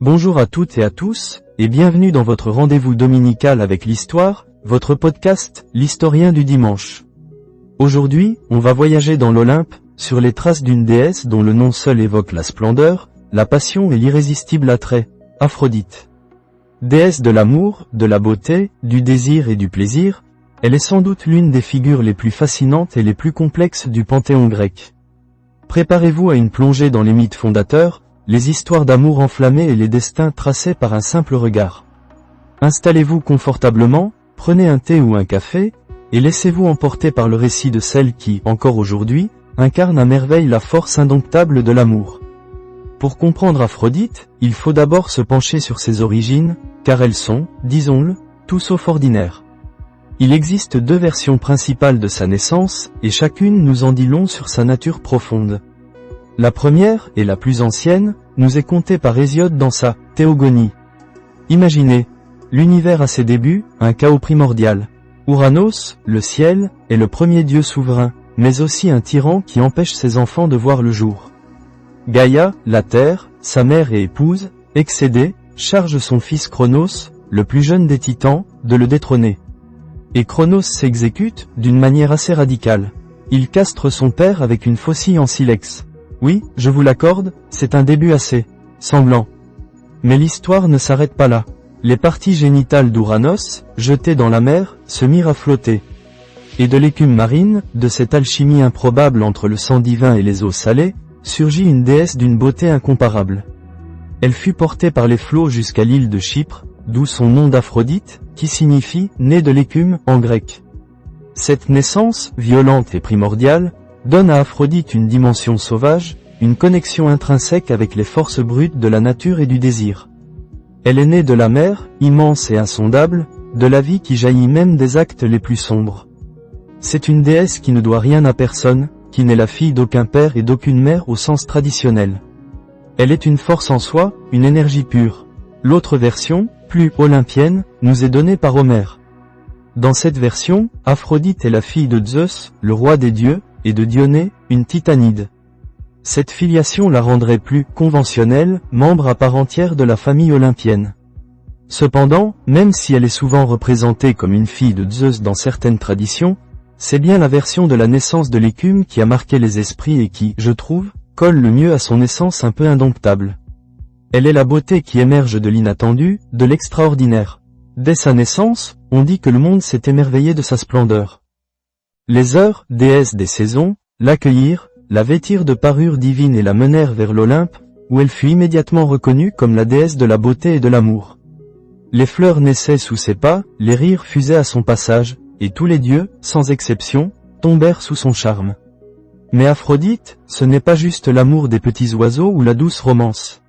Bonjour à toutes et à tous, et bienvenue dans votre rendez-vous dominical avec l'histoire, votre podcast, l'historien du dimanche. Aujourd'hui, on va voyager dans l'Olympe, sur les traces d'une déesse dont le nom seul évoque la splendeur, la passion et l'irrésistible attrait, Aphrodite. Déesse de l'amour, de la beauté, du désir et du plaisir, elle est sans doute l'une des figures les plus fascinantes et les plus complexes du panthéon grec. Préparez-vous à une plongée dans les mythes fondateurs, les histoires d'amour enflammées et les destins tracés par un simple regard. Installez-vous confortablement, prenez un thé ou un café, et laissez-vous emporter par le récit de celle qui, encore aujourd'hui, incarne à merveille la force indomptable de l'amour. Pour comprendre Aphrodite, il faut d'abord se pencher sur ses origines, car elles sont, disons-le, tout sauf ordinaires. Il existe deux versions principales de sa naissance, et chacune nous en dit long sur sa nature profonde. La première, et la plus ancienne, nous est contée par Hésiode dans sa « Théogonie ». Imaginez, l'univers à ses débuts, un chaos primordial. Ouranos, le ciel, est le premier dieu souverain, mais aussi un tyran qui empêche ses enfants de voir le jour. Gaïa, la terre, sa mère et épouse, excédée, charge son fils Cronos, le plus jeune des titans, de le détrôner. Et Cronos s'exécute, d'une manière assez radicale. Il castre son père avec une faucille en silex. Oui, je vous l'accorde, c'est un début assez sanglant. Mais l'histoire ne s'arrête pas là. Les parties génitales d'Ouranos, jetées dans la mer, se mirent à flotter. Et de l'écume marine, de cette alchimie improbable entre le sang divin et les eaux salées, surgit une déesse d'une beauté incomparable. Elle fut portée par les flots jusqu'à l'île de Chypre, d'où son nom d'Aphrodite, qui signifie « née de l'écume » en grec. Cette naissance, violente et primordiale, donne à Aphrodite une dimension sauvage, une connexion intrinsèque avec les forces brutes de la nature et du désir. Elle est née de la mer, immense et insondable, de la vie qui jaillit même des actes les plus sombres. C'est une déesse qui ne doit rien à personne, qui n'est la fille d'aucun père et d'aucune mère au sens traditionnel. Elle est une force en soi, une énergie pure. L'autre version, plus olympienne, nous est donnée par Homère. Dans cette version, Aphrodite est la fille de Zeus, le roi des dieux, et de Dionée, une titanide. Cette filiation la rendrait plus conventionnelle, membre à part entière de la famille olympienne. Cependant, même si elle est souvent représentée comme une fille de Zeus dans certaines traditions, c'est bien la version de la naissance de l'écume qui a marqué les esprits et qui, je trouve, colle le mieux à son essence un peu indomptable. Elle est la beauté qui émerge de l'inattendu, de l'extraordinaire. Dès sa naissance, on dit que le monde s'est émerveillé de sa splendeur. Les heures, déesses des saisons, l'accueillirent, la vêtirent de parures divines et la menèrent vers l'Olympe, où elle fut immédiatement reconnue comme la déesse de la beauté et de l'amour. Les fleurs naissaient sous ses pas, les rires fusaient à son passage, et tous les dieux, sans exception, tombèrent sous son charme. Mais Aphrodite, ce n'est pas juste l'amour des petits oiseaux ou la douce romance.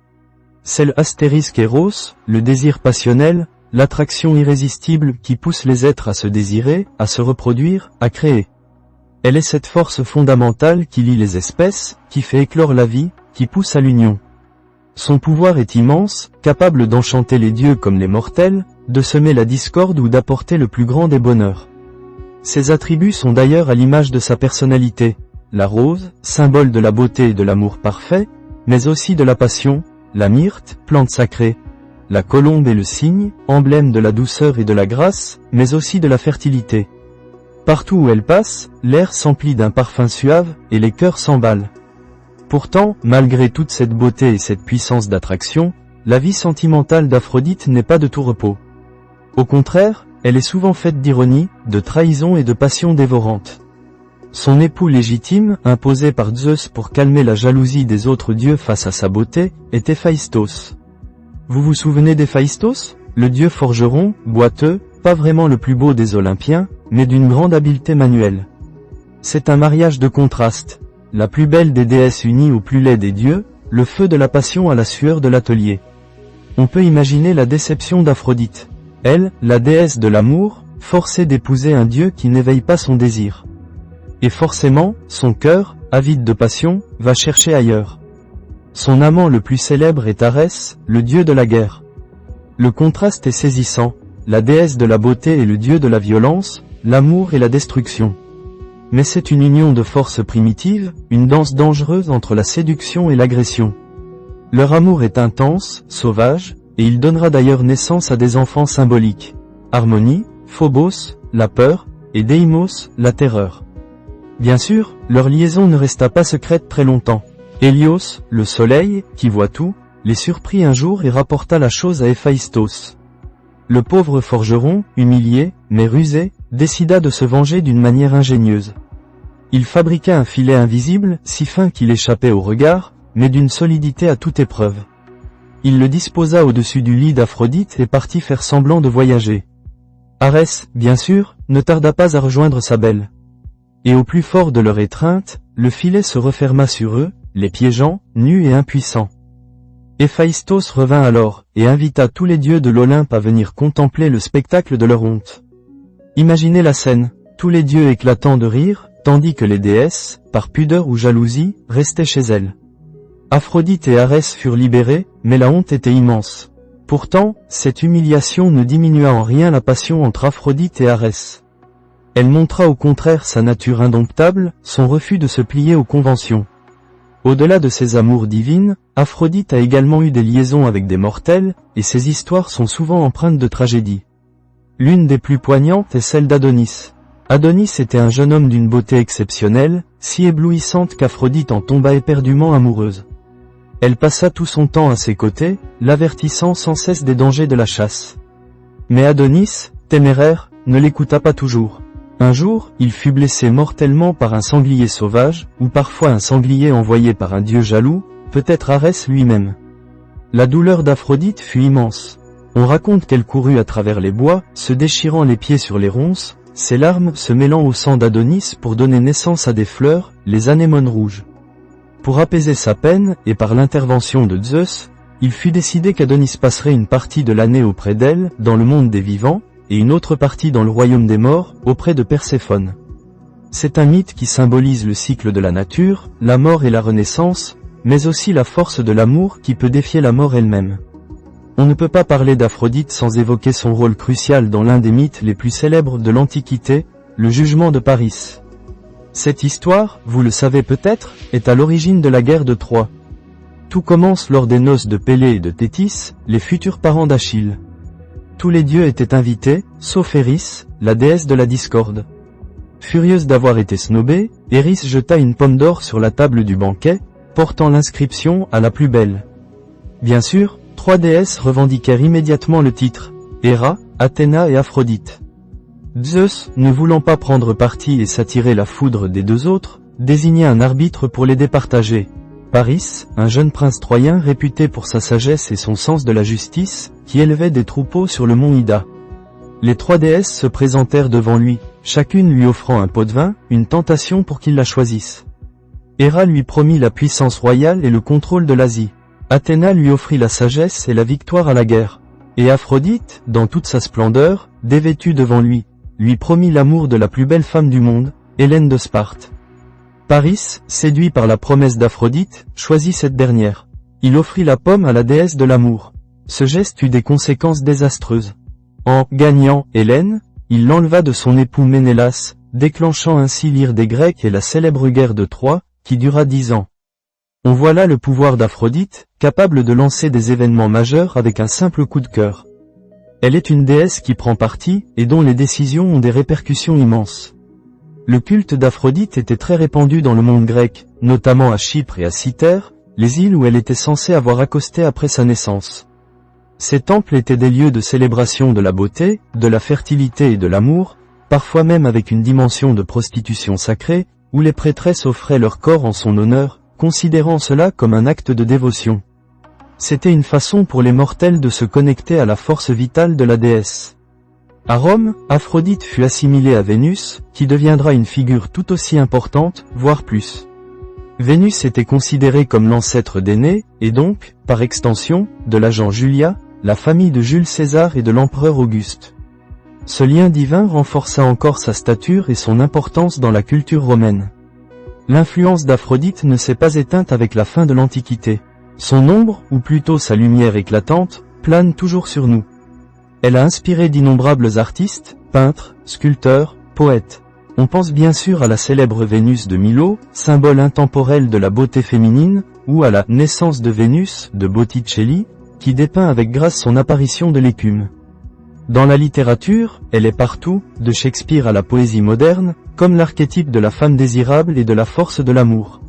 C'est l'astérisque Eros, le désir passionnel, l'attraction irrésistible qui pousse les êtres à se désirer, à se reproduire, à créer. Elle est cette force fondamentale qui lie les espèces, qui fait éclore la vie, qui pousse à l'union. Son pouvoir est immense, capable d'enchanter les dieux comme les mortels, de semer la discorde ou d'apporter le plus grand des bonheurs. Ses attributs sont d'ailleurs à l'image de sa personnalité, la rose, symbole de la beauté et de l'amour parfait, mais aussi de la passion, la myrte, plante sacrée, la colombe et le cygne, emblème de la douceur et de la grâce, mais aussi de la fertilité. Partout où elle passe, l'air s'emplit d'un parfum suave, et les cœurs s'emballent. Pourtant, malgré toute cette beauté et cette puissance d'attraction, la vie sentimentale d'Aphrodite n'est pas de tout repos. Au contraire, elle est souvent faite d'ironie, de trahison et de passion dévorante. Son époux légitime, imposé par Zeus pour calmer la jalousie des autres dieux face à sa beauté, est Héphaïstos. Vous vous souvenez d'Héphaïstos, le dieu forgeron, boiteux, pas vraiment le plus beau des Olympiens, mais d'une grande habileté manuelle. C'est un mariage de contrastes, la plus belle des déesses unie au plus laid des dieux, le feu de la passion à la sueur de l'atelier. On peut imaginer la déception d'Aphrodite. Elle, la déesse de l'amour, forcée d'épouser un dieu qui n'éveille pas son désir. Et forcément, son cœur, avide de passion, va chercher ailleurs. Son amant le plus célèbre est Arès, le dieu de la guerre. Le contraste est saisissant, la déesse de la beauté et le dieu de la violence, l'amour et la destruction. Mais c'est une union de forces primitives, une danse dangereuse entre la séduction et l'agression. Leur amour est intense, sauvage, et il donnera d'ailleurs naissance à des enfants symboliques. Harmonie, Phobos, la peur, et Deimos, la terreur. Bien sûr, leur liaison ne resta pas secrète très longtemps. Hélios, le soleil, qui voit tout, les surprit un jour et rapporta la chose à Héphaïstos. Le pauvre forgeron, humilié, mais rusé, décida de se venger d'une manière ingénieuse. Il fabriqua un filet invisible, si fin qu'il échappait au regard, mais d'une solidité à toute épreuve. Il le disposa au-dessus du lit d'Aphrodite et partit faire semblant de voyager. Arès, bien sûr, ne tarda pas à rejoindre sa belle. Et au plus fort de leur étreinte, le filet se referma sur eux, les piégeant, nus et impuissants. Héphaïstos revint alors, et invita tous les dieux de l'Olympe à venir contempler le spectacle de leur honte. Imaginez la scène, tous les dieux éclatant de rire, tandis que les déesses, par pudeur ou jalousie, restaient chez elles. Aphrodite et Arès furent libérés, mais la honte était immense. Pourtant, cette humiliation ne diminua en rien la passion entre Aphrodite et Arès. Elle montra au contraire sa nature indomptable, son refus de se plier aux conventions. Au-delà de ses amours divines, Aphrodite a également eu des liaisons avec des mortels, et ses histoires sont souvent empreintes de tragédie. L'une des plus poignantes est celle d'Adonis. Adonis était un jeune homme d'une beauté exceptionnelle, si éblouissante qu'Aphrodite en tomba éperdument amoureuse. Elle passa tout son temps à ses côtés, l'avertissant sans cesse des dangers de la chasse. Mais Adonis, téméraire, ne l'écouta pas toujours. Un jour, il fut blessé mortellement par un sanglier sauvage, ou parfois un sanglier envoyé par un dieu jaloux, peut-être Arès lui-même. La douleur d'Aphrodite fut immense. On raconte qu'elle courut à travers les bois, se déchirant les pieds sur les ronces, ses larmes se mêlant au sang d'Adonis pour donner naissance à des fleurs, les anémones rouges. Pour apaiser sa peine, et par l'intervention de Zeus, il fut décidé qu'Adonis passerait une partie de l'année auprès d'elle, dans le monde des vivants, et une autre partie dans le royaume des morts, auprès de Perséphone. C'est un mythe qui symbolise le cycle de la nature, la mort et la renaissance, mais aussi la force de l'amour qui peut défier la mort elle-même. On ne peut pas parler d'Aphrodite sans évoquer son rôle crucial dans l'un des mythes les plus célèbres de l'Antiquité, le jugement de Paris. Cette histoire, vous le savez peut-être, est à l'origine de la guerre de Troie. Tout commence lors des noces de Pélée et de Thétis, les futurs parents d'Achille. Tous les dieux étaient invités, sauf Eris, la déesse de la discorde. Furieuse d'avoir été snobée, Eris jeta une pomme d'or sur la table du banquet, portant l'inscription « à la plus belle ». Bien sûr, 3 déesses revendiquèrent immédiatement le titre, Héra, Athéna et Aphrodite. Zeus, ne voulant pas prendre parti et s'attirer la foudre des 2 autres, désigna un arbitre pour les départager. Paris, un jeune prince troyen réputé pour sa sagesse et son sens de la justice, qui élevait des troupeaux sur le mont Ida. Les 3 déesses se présentèrent devant lui, chacune lui offrant un pot de vin, une tentation pour qu'il la choisisse. Héra lui promit la puissance royale et le contrôle de l'Asie. Athéna lui offrit la sagesse et la victoire à la guerre. Et Aphrodite, dans toute sa splendeur, dévêtue devant lui, lui promit l'amour de la plus belle femme du monde, Hélène de Sparte. Paris, séduit par la promesse d'Aphrodite, choisit cette dernière. Il offrit la pomme à la déesse de l'amour. Ce geste eut des conséquences désastreuses. En gagnant Hélène, il l'enleva de son époux Ménélas, déclenchant ainsi l'ire des Grecs et la célèbre guerre de Troie, qui dura 10 ans. On voit là le pouvoir d'Aphrodite, capable de lancer des événements majeurs avec un simple coup de cœur. Elle est une déesse qui prend parti, et dont les décisions ont des répercussions immenses. Le culte d'Aphrodite était très répandu dans le monde grec, notamment à Chypre et à Cythère, les îles où elle était censée avoir accosté après sa naissance. Ces temples étaient des lieux de célébration de la beauté, de la fertilité et de l'amour, parfois même avec une dimension de prostitution sacrée, où les prêtresses offraient leur corps en son honneur, considérant cela comme un acte de dévotion. C'était une façon pour les mortels de se connecter à la force vitale de la déesse. À Rome, Aphrodite fut assimilée à Vénus, qui deviendra une figure tout aussi importante, voire plus. Vénus était considérée comme l'ancêtre d'Énée, et donc, par extension, de l'agent Julia, la famille de Jules César et de l'empereur Auguste. Ce lien divin renforça encore sa stature et son importance dans la culture romaine. L'influence d'Aphrodite ne s'est pas éteinte avec la fin de l'Antiquité. Son ombre, ou plutôt sa lumière éclatante, plane toujours sur nous. Elle a inspiré d'innombrables artistes, peintres, sculpteurs, poètes. On pense bien sûr à la célèbre Vénus de Milo, symbole intemporel de la beauté féminine, ou à la naissance de Vénus de Botticelli, qui dépeint avec grâce son apparition de l'écume. Dans la littérature, elle est partout, de Shakespeare à la poésie moderne, comme l'archétype de la femme désirable et de la force de l'amour.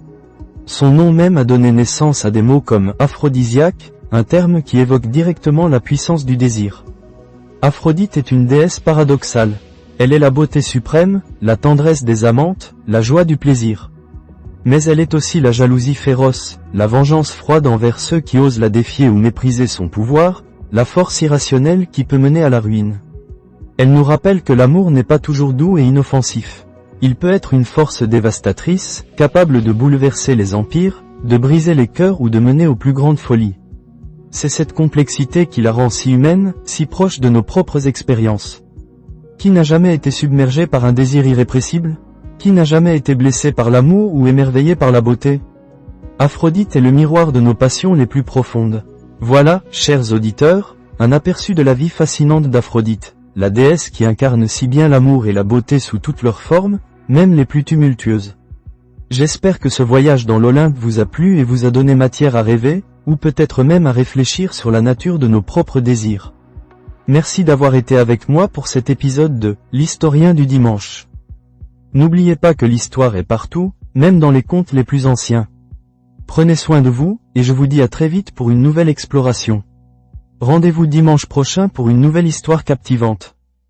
Son nom même a donné naissance à des mots comme aphrodisiaque, un terme qui évoque directement la puissance du désir. Aphrodite est une déesse paradoxale. Elle est la beauté suprême, la tendresse des amantes, la joie du plaisir. Mais elle est aussi la jalousie féroce, la vengeance froide envers ceux qui osent la défier ou mépriser son pouvoir, la force irrationnelle qui peut mener à la ruine. Elle nous rappelle que l'amour n'est pas toujours doux et inoffensif. Il peut être une force dévastatrice, capable de bouleverser les empires, de briser les cœurs ou de mener aux plus grandes folies. C'est cette complexité qui la rend si humaine, si proche de nos propres expériences. Qui n'a jamais été submergé par un désir irrépressible ? Qui n'a jamais été blessé par l'amour ou émerveillé par la beauté ? Aphrodite est le miroir de nos passions les plus profondes. Voilà, chers auditeurs, un aperçu de la vie fascinante d'Aphrodite, la déesse qui incarne si bien l'amour et la beauté sous toutes leurs formes, même les plus tumultueuses. J'espère que ce voyage dans l'Olympe vous a plu et vous a donné matière à rêver, ou peut-être même à réfléchir sur la nature de nos propres désirs. Merci d'avoir été avec moi pour cet épisode de l'Historien du dimanche. N'oubliez pas que l'histoire est partout, même dans les contes les plus anciens. Prenez soin de vous, et je vous dis à très vite pour une nouvelle exploration. Rendez-vous dimanche prochain pour une nouvelle histoire captivante.